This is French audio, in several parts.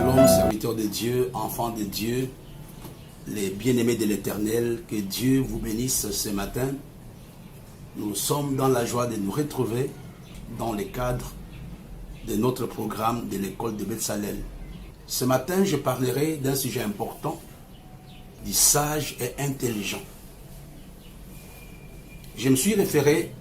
Shalom, serviteurs de Dieu, enfants de Dieu, les bien-aimés de l'Éternel, que Dieu vous bénisse ce matin. Nous sommes dans la joie de nous retrouver dans le cadre de notre programme de l'école de Beth-Salel. Ce matin, je parlerai d'un sujet important, du sage et intelligent. Je me suis référé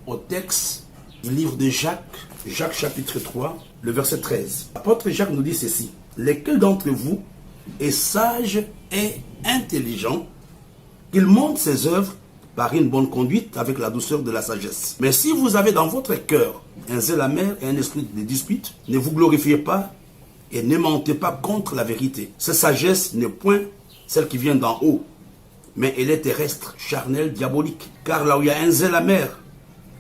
au texte du livre de Jacques chapitre 3, le verset 13. L'apôtre Jacques nous dit ceci: lequel d'entre vous est sage et intelligent, qu'il montre ses œuvres par une bonne conduite avec la douceur de la sagesse. Mais si vous avez dans votre cœur un zèle amer et un esprit de dispute, ne vous glorifiez pas et ne mentez pas contre la vérité. Cette sagesse n'est point celle qui vient d'en haut, mais elle est terrestre, charnelle, diabolique. Car là où il y a un zèle amer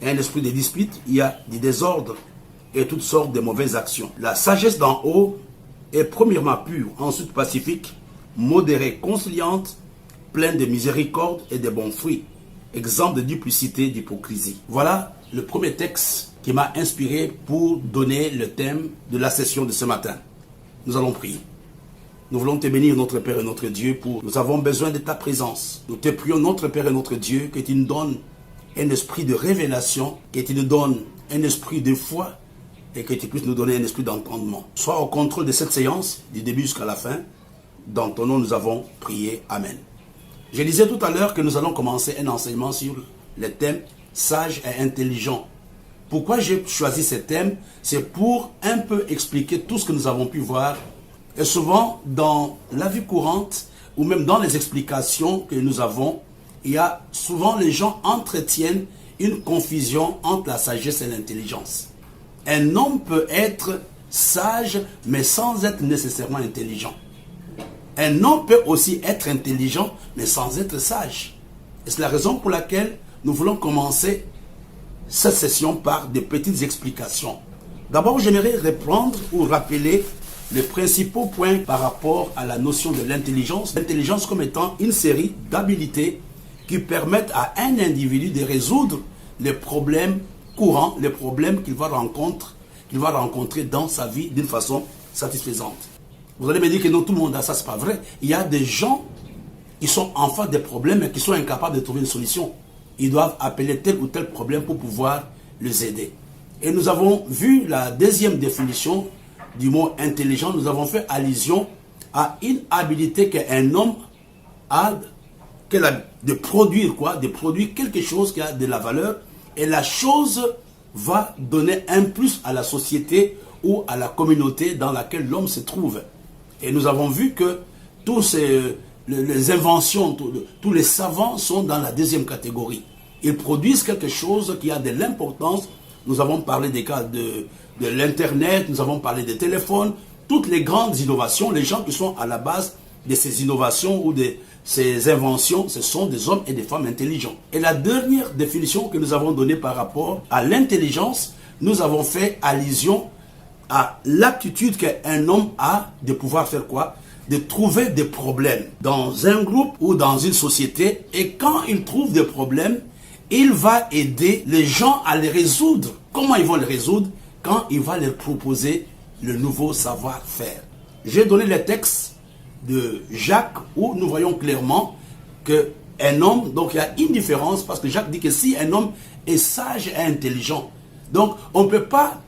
et un esprit de dispute, il y a du désordre et toutes sortes de mauvaises actions. La sagesse d'en haut est premièrement pure, ensuite pacifique, modérée, conciliante, pleine de miséricorde et de bons fruits, exempte de duplicité et d'hypocrisie. Voilà le premier texte qui m'a inspiré pour donner le thème de la session de ce matin. Nous allons prier. Nous voulons te bénir, notre Père et notre Dieu, nous avons besoin de ta présence. Nous te prions, notre Père et notre Dieu, que tu nous donnes un esprit de révélation, que tu nous donnes un esprit de foi et que tu puisses nous donner un esprit d'entendement. Sois au contrôle de cette séance, du début jusqu'à la fin. Dans ton nom, nous avons prié. Amen. Je disais tout à l'heure que nous allons commencer un enseignement sur le thème sage et intelligent. Pourquoi j'ai choisi ce thème? C'est pour un peu expliquer tout ce que nous avons pu voir. Et souvent, dans la vie courante, ou même dans les explications que nous avons, il y a souvent les gens entretiennent une confusion entre la sagesse et l'intelligence. Un homme peut être sage, mais sans être nécessairement intelligent. Un homme peut aussi être intelligent, mais sans être sage. Et c'est la raison pour laquelle nous voulons commencer cette session par des petites explications. D'abord, j'aimerais reprendre ou rappeler les principaux points par rapport à la notion de l'intelligence. L'intelligence comme étant une série d'habilités qui permettent à un individu de résoudre les problèmes courants, les problèmes qu'il va rencontrer dans sa vie d'une façon satisfaisante. Vous allez me dire que non, tout le monde a ça, c'est pas vrai. Il y a des gens qui sont en face des problèmes et qui sont incapables de trouver une solution. Ils doivent appeler tel ou tel problème pour pouvoir les aider. Et nous avons vu la deuxième définition du mot intelligent. Nous avons fait allusion à une habilité qu'un homme a, de produire quoi? De produire quelque chose qui a de la valeur, et la chose va donner un plus à la société ou à la communauté dans laquelle l'homme se trouve. Et nous avons vu que tous les inventions, tous les savants sont dans la deuxième catégorie. Ils produisent quelque chose qui a de l'importance. Nous avons parlé des cas de l'Internet, nous avons parlé des téléphones, toutes les grandes innovations, les gens qui sont à la base de ces innovations ou de ces inventions, ce sont des hommes et des femmes intelligents. Et la dernière définition que nous avons donnée par rapport à l'intelligence, nous avons fait allusion à l'aptitude qu'un homme a de pouvoir faire quoi? De trouver des problèmes dans un groupe ou dans une société. Et quand il trouve des problèmes, il va aider les gens à les résoudre. Comment ils vont les résoudre? Quand il va leur proposer le nouveau savoir-faire. J'ai donné le texte de Jacques où nous voyons clairement qu'un homme, donc il y a une différence parce que Jacques dit que si un homme est sage et intelligent, donc on ne peut pas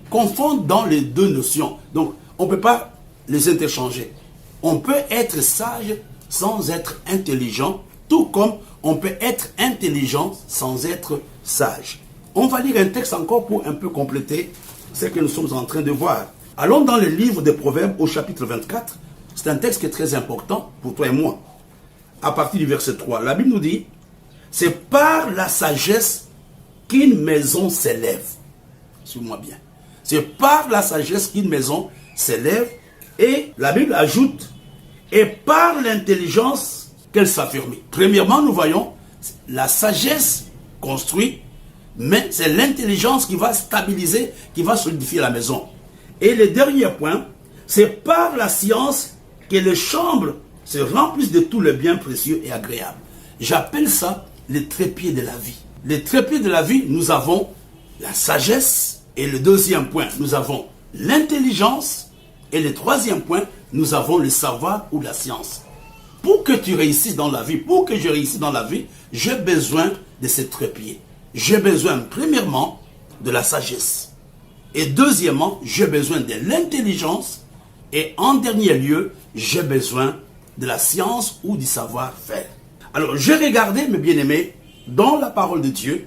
confondre dans les deux notions. Donc on ne peut pas les interchanger. On peut être sage sans être intelligent, tout comme on peut être intelligent sans être sage. On va lire un texte encore pour un peu compléter ce que nous sommes en train de voir. Allons dans le livre des Proverbes au chapitre 24. C'est un texte qui est très important pour toi et moi. À partir du verset 3, la Bible nous dit: c'est par la sagesse qu'une maison s'élève. Suis-moi bien. C'est par la sagesse qu'une maison s'élève. Et la Bible ajoute: et par l'intelligence qu'elle s'affirme. Premièrement, nous voyons la sagesse construit, mais c'est l'intelligence qui va stabiliser, qui va solidifier la maison. Et le dernier point, c'est par la science que les chambres se remplissent de tous les biens précieux et agréables. J'appelle ça les trépieds de la vie. Les trépieds de la vie, nous avons la sagesse, et le deuxième point, nous avons l'intelligence, Et le troisième point, nous avons le savoir ou la science. Pour que tu réussisses dans la vie, pour que je réussisse dans la vie, j'ai besoin de ces trépieds. J'ai besoin, premièrement, de la sagesse. Et deuxièmement, j'ai besoin de l'intelligence. Et en dernier lieu, j'ai besoin de la science ou du savoir-faire. Alors, j'ai regardé, mes bien-aimés, dans la parole de Dieu,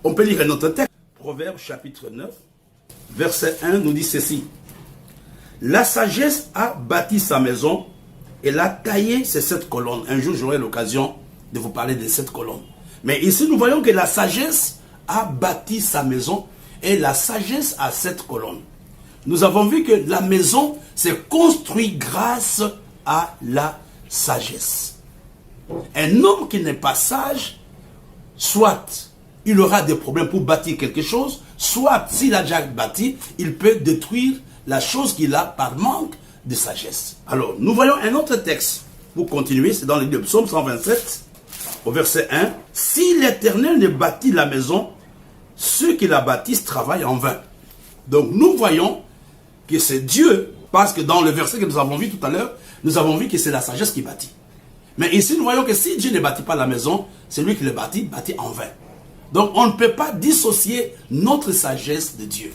on peut lire un autre texte. Proverbe chapitre 9, verset 1 nous dit ceci. La sagesse a bâti sa maison et elle a taillé ses 7 colonnes. Un jour, j'aurai l'occasion de vous parler de 7 colonnes. Mais ici, nous voyons que la sagesse a bâti sa maison et la sagesse a 7 colonnes. Nous avons vu que la maison s'est construite grâce à la sagesse. Un homme qui n'est pas sage, soit il aura des problèmes pour bâtir quelque chose, soit s'il a déjà bâti, il peut détruire la chose qu'il a par manque de sagesse. Alors, nous voyons un autre texte pour continuer, c'est dans le psaume 127, au verset 1. Si l'Éternel ne bâtit la maison, ceux qui la bâtissent travaillent en vain. Donc, nous voyons que c'est Dieu, parce que dans le verset que nous avons vu tout à l'heure, nous avons vu que c'est la sagesse qui bâtit. Mais ici, nous voyons que si Dieu ne bâtit pas la maison, celui qui le bâtit en vain. Donc, on ne peut pas dissocier notre sagesse de Dieu.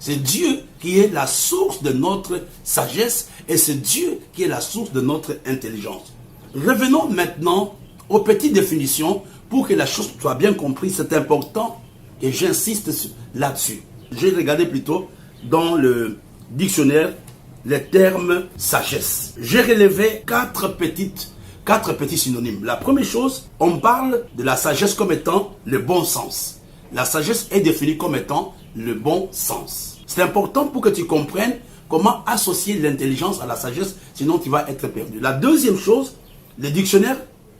C'est Dieu qui est la source de notre sagesse et c'est Dieu qui est la source de notre intelligence. Revenons maintenant aux petites définitions pour que la chose soit bien comprise. C'est important et j'insiste là-dessus. J'ai regardé plutôt dans le dictionnaire les termes sagesse. J'ai relevé quatre petits synonymes. La première chose, on parle de la sagesse comme étant le bon sens. La sagesse est définie comme étant le bon sens. C'est important pour que tu comprennes comment associer l'intelligence à la sagesse, sinon tu vas être perdu. La deuxième chose, le dictionnaire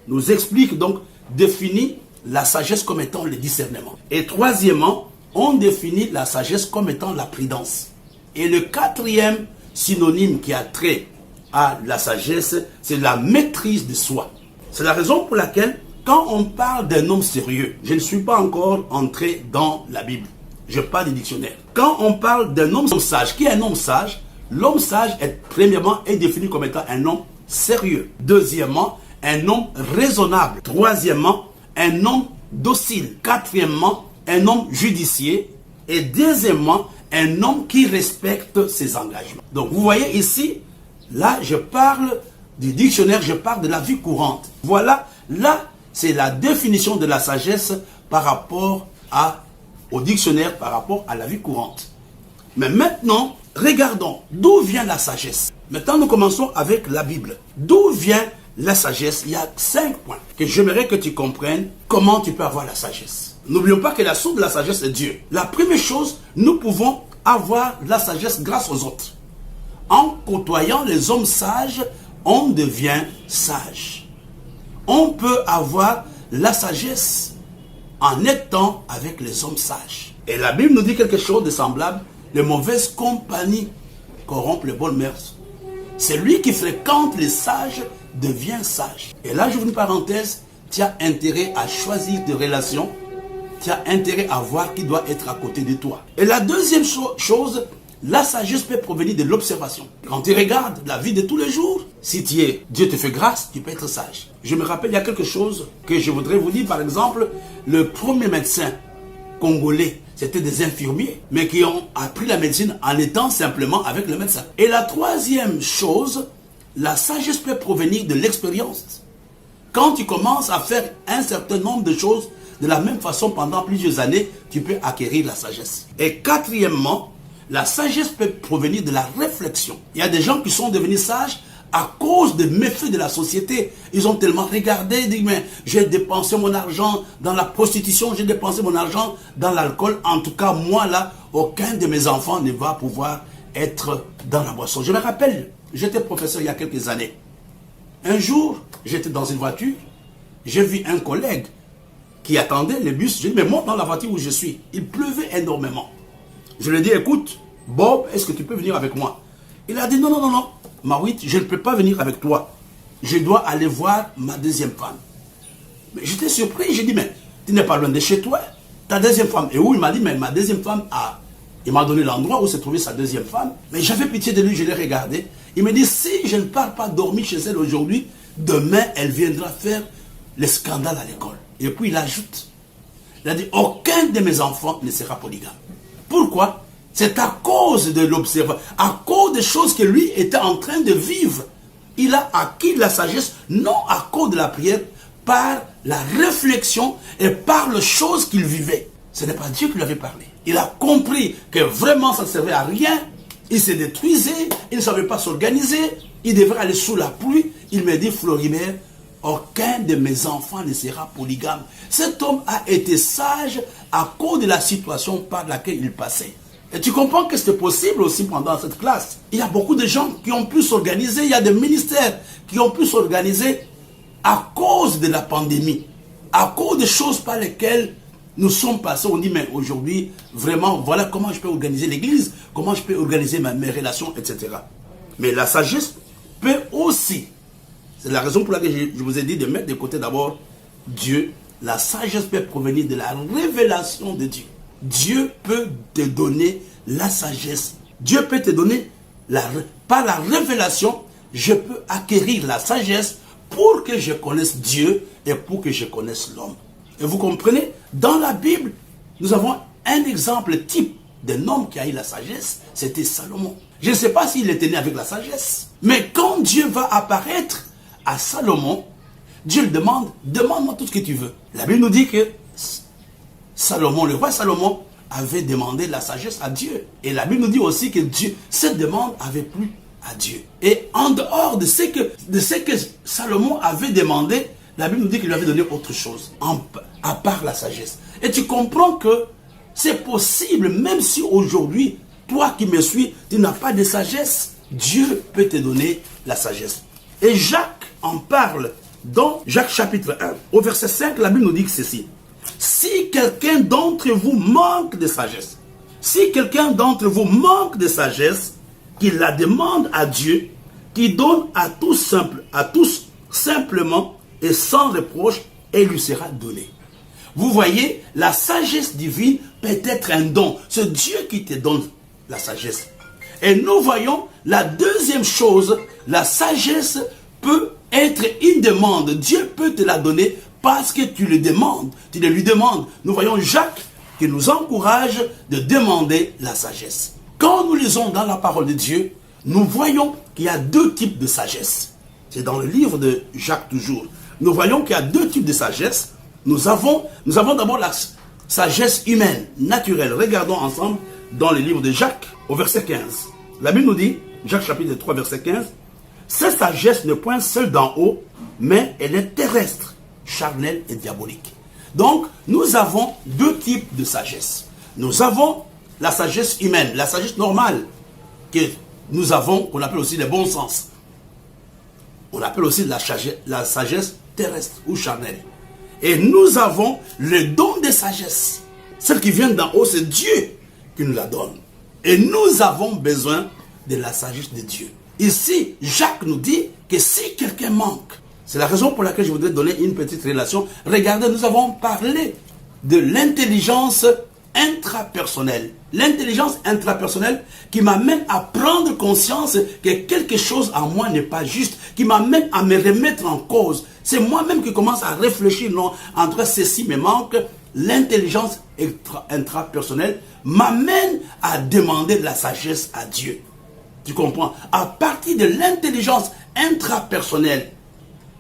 nous explique donc, définit la sagesse comme étant le discernement. Et troisièmement, on définit la sagesse comme étant la prudence. Et le quatrième synonyme qui a trait à la sagesse, c'est la maîtrise de soi. C'est la raison pour laquelle, quand on parle d'un homme sérieux, je ne suis pas encore entré dans la Bible. Je parle du dictionnaire. Quand on parle d'un homme sage, qui est un homme sage? L'homme sage est, premièrement, est défini comme étant un homme sérieux. Deuxièmement, un homme raisonnable. Troisièmement, un homme docile. Quatrièmement, un homme judicieux. Et deuxièmement, un homme qui respecte ses engagements. Donc, vous voyez ici, là, je parle du dictionnaire, je parle de la vie courante. Voilà, là, c'est la définition de la sagesse par rapport au dictionnaire, par rapport à la vie courante. Mais maintenant, regardons d'où vient la sagesse. Maintenant, nous commençons avec la Bible. D'où vient la sagesse? Il y a 5 points que j'aimerais que tu comprennes comment tu peux avoir la sagesse. N'oublions pas que la source de la sagesse est Dieu. La première chose, nous pouvons avoir la sagesse grâce aux autres. En côtoyant les hommes sages, on devient sage. On peut avoir la sagesse en étant avec les hommes sages. Et la Bible nous dit quelque chose de semblable. Les mauvaises compagnies corrompent les bonnes mœurs. Celui qui fréquente les sages devient sage. Et là, j'ouvre une parenthèse. Tu as intérêt à choisir des relations. Tu as intérêt à voir qui doit être à côté de toi. Et la deuxième chose, la sagesse peut provenir de l'observation. Quand tu regardes la vie de tous les jours, si Dieu te fait grâce, tu peux être sage. Je me rappelle, il y a quelque chose que je voudrais vous dire. Par exemple, le premier médecin congolais, c'était des infirmiers, mais qui ont appris la médecine en étant simplement avec le médecin. Et la troisième chose, la sagesse peut provenir de l'expérience. Quand tu commences à faire un certain nombre de choses de la même façon pendant plusieurs années, tu peux acquérir la sagesse. Et quatrièmement, la sagesse peut provenir de la réflexion. Il y a des gens qui sont devenus sages à cause des méfaits de la société. Ils ont tellement regardé, ils disent, mais j'ai dépensé mon argent dans la prostitution, j'ai dépensé mon argent dans l'alcool. En tout cas, moi là, aucun de mes enfants ne va pouvoir être dans la boisson. Je me rappelle, j'étais professeur il y a quelques années. Un jour, j'étais dans une voiture, j'ai vu un collègue qui attendait le bus. J'ai dit, mais monte dans la voiture où je suis. Il pleuvait énormément. Je lui ai dit, écoute, Bob, est-ce que tu peux venir avec moi? Il a dit, non, non, non, non. Maouit, je ne peux pas venir avec toi. Je dois aller voir ma deuxième femme. Mais j'étais surpris. J'ai dit, mais tu n'es pas loin de chez toi. Ta deuxième femme est où? Il m'a dit, mais ma deuxième femme Il m'a donné l'endroit où se trouvait sa deuxième femme. Mais j'avais pitié de lui, je l'ai regardé. Il me dit, si je ne pars pas dormir chez elle aujourd'hui, demain, elle viendra faire le scandale à l'école. Et puis il ajoute, il a dit, aucun de mes enfants ne sera polygame. Pourquoi? C'est à cause de l'observation, à cause des choses que lui était en train de vivre. Il a acquis la sagesse, non à cause de la prière, par la réflexion et par les choses qu'il vivait. Ce n'est pas Dieu qui lui avait parlé. Il a compris que vraiment ça ne servait à rien. Il se détruisait, il ne savait pas s'organiser, il devrait aller sous la pluie. Il me dit, Florimert, aucun de mes enfants ne sera polygame. Cet homme a été sage à cause de la situation par laquelle il passait. Et tu comprends que c'est possible aussi pendant cette classe. Il y a beaucoup de gens qui ont pu s'organiser, il y a des ministères qui ont pu s'organiser à cause de la pandémie, à cause des choses par lesquelles nous sommes passés. On dit, mais aujourd'hui, vraiment, voilà comment je peux organiser l'église, comment je peux organiser mes relations, etc. Mais la sagesse peut aussi, c'est la raison pour laquelle je vous ai dit de mettre de côté d'abord Dieu. La sagesse peut provenir de la révélation de Dieu. Dieu peut te donner la sagesse. Dieu peut te donner, par la révélation, je peux acquérir la sagesse pour que je connaisse Dieu et pour que je connaisse l'homme. Et vous comprenez, dans la Bible, nous avons un exemple type d'un homme qui a eu la sagesse, c'était Salomon. Je ne sais pas s'il était né avec la sagesse, mais quand Dieu va apparaître à Salomon, Dieu le demande, demande-moi tout ce que tu veux. La Bible nous dit que Salomon, le roi Salomon, avait demandé la sagesse à Dieu. Et la Bible nous dit aussi que Dieu, cette demande avait plu à Dieu. Et en dehors de ce que Salomon avait demandé, la Bible nous dit qu'il lui avait donné autre chose, à part la sagesse. Et tu comprends que c'est possible, même si aujourd'hui, toi qui me suis, tu n'as pas de sagesse, Dieu peut te donner la sagesse. Et Jacques en parle dans Jacques chapitre 1. Au verset 5, la Bible nous dit que ceci. Si quelqu'un d'entre vous manque de sagesse, si quelqu'un d'entre vous manque de sagesse, qu'il la demande à Dieu, qui donne à tous simplement et sans reproche, et lui sera donné. Vous voyez, la sagesse divine peut être un don. C'est Dieu qui te donne la sagesse. Et nous voyons la deuxième chose, la sagesse peut être une demande. Dieu peut te la donner parce que tu le demandes, tu le lui demandes. Nous voyons Jacques qui nous encourage de demander la sagesse. Quand nous lisons dans la parole de Dieu, nous voyons qu'il y a deux types de sagesse. C'est dans le livre de Jacques toujours. Nous voyons qu'il y a deux types de sagesse. Nous avons d'abord la sagesse humaine, naturelle. Regardons ensemble dans le livre de Jacques, au verset 15. La Bible nous dit, Jacques chapitre 3, verset 15, « Cette sagesse ne point seule d'en haut, mais elle est terrestre, charnelle et diabolique. » Donc, nous avons deux types de sagesse. Nous avons la sagesse humaine, la sagesse normale, que nous avons, qu'on appelle aussi le bon sens. On appelle aussi la sagesse terrestre ou charnelle. Et nous avons le don de sagesse. Celle qui vient d'en haut, c'est Dieu qui nous la donne. Et nous avons besoin de la sagesse de Dieu. Ici, Jacques nous dit que si quelqu'un manque, c'est la raison pour laquelle je voudrais donner une petite relation. Regardez, nous avons parlé de l'intelligence intrapersonnelle. L'intelligence intrapersonnelle qui m'amène à prendre conscience que quelque chose en moi n'est pas juste, qui m'amène à me remettre en cause. C'est moi-même qui commence à réfléchir, non, entre ceci me manque. L'intelligence intrapersonnelle m'amène à demander de la sagesse à Dieu. Tu comprends? À partir de l'intelligence intrapersonnelle,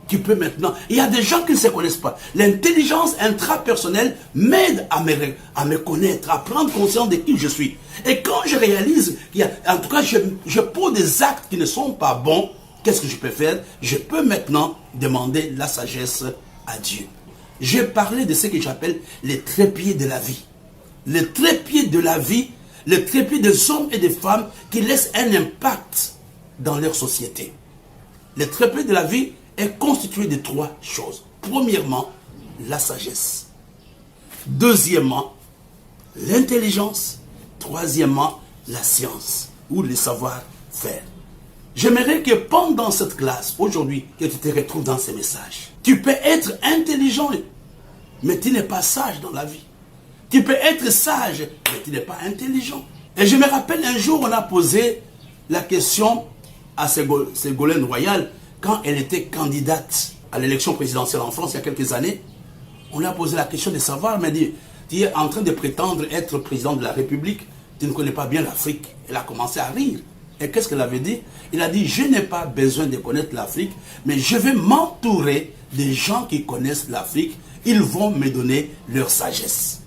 tu peux maintenant... Il y a des gens qui ne se connaissent pas. L'intelligence intrapersonnelle m'aide à me connaître, à prendre conscience de qui je suis. Et quand je réalise qu'il y a... En tout cas, je pose des actes qui ne sont pas bons, qu'est-ce que je peux faire? Je peux maintenant demander la sagesse à Dieu. J'ai parlé de ce que j'appelle les trépieds de la vie. Les trépieds de la vie, les trépieds des hommes et des femmes qui laissent un impact dans leur société. Les trépieds de la vie est constitué de trois choses. Premièrement, la sagesse. Deuxièmement, l'intelligence. Troisièmement, la science ou le savoir-faire. J'aimerais que pendant cette classe, aujourd'hui, que tu te retrouves dans ces messages. Tu peux être intelligent, mais tu n'es pas sage dans la vie. Tu peux être sage, mais tu n'es pas intelligent. Et je me rappelle un jour, on a posé la question à Ségolène Royal, quand elle était candidate à l'élection présidentielle en France il y a quelques années. On lui a posé la question de savoir, mais dit, tu es en train de prétendre être président de la République, tu ne connais pas bien l'Afrique. Elle a commencé à rire. Et qu'est-ce qu'elle avait dit? Il a dit, je n'ai pas besoin de connaître l'Afrique, mais je vais m'entourer des gens qui connaissent l'Afrique. Ils vont me donner leur sagesse.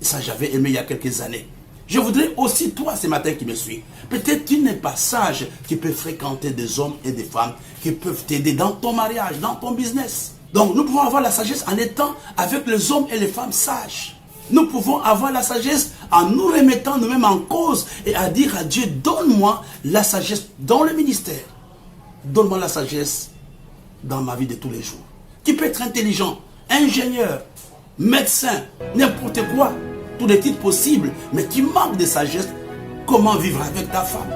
Et ça, j'avais aimé il y a quelques années. Je voudrais aussi, toi, ce matin qui me suis, peut-être tu n'es pas sage, qui peux fréquenter des hommes et des femmes qui peuvent t'aider dans ton mariage, dans ton business. Donc, nous pouvons avoir la sagesse en étant avec les hommes et les femmes sages. Nous pouvons avoir la sagesse en nous remettant nous-mêmes en cause et à dire à Dieu, donne-moi la sagesse dans le ministère. Donne-moi la sagesse dans ma vie de tous les jours. Tu peux être intelligent, ingénieur, médecin, n'importe quoi, tous les titres possibles, mais tu manques de sagesse, comment vivre avec ta femme.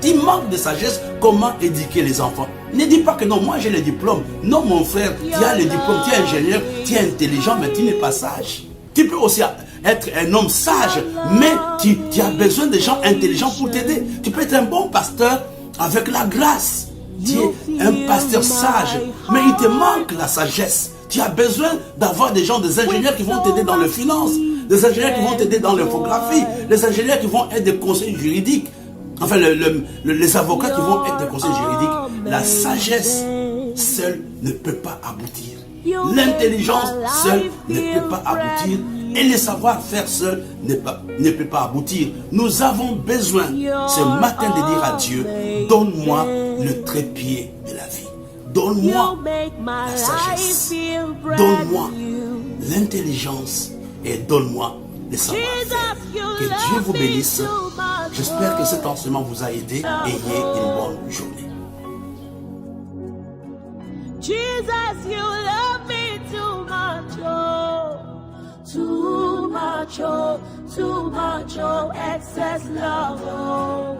Tu manques de sagesse, comment éduquer les enfants. Ne dis pas que non, moi j'ai le diplôme. Non mon frère, tu as le diplôme, tu es ingénieur, tu es intelligent, mais tu n'es pas sage. Tu peux aussi être un homme sage, mais tu as besoin de gens intelligents pour t'aider. Tu peux être un bon pasteur avec la grâce. Tu es un pasteur sage, mais il te manque la sagesse. Tu as besoin d'avoir des gens, des ingénieurs qui vont t'aider dans les finances, des ingénieurs qui vont t'aider dans l'infographie, des ingénieurs qui vont être des conseils juridiques, enfin les avocats qui vont être des conseils juridiques. La sagesse seule ne peut pas aboutir. L'intelligence seule ne peut pas aboutir. Et le savoir-faire seul ne peut pas aboutir. Nous avons besoin ce matin de dire à Dieu, donne-moi le trépied de la vie. Donne-moi la sagesse. Donne-moi l'intelligence et donne-moi le savoir-faire. Que Dieu vous bénisse. J'espère que cet enseignement vous a aidé. Ayez une bonne journée. Jesus, you love me too much, oh, too much, oh, excess love, oh.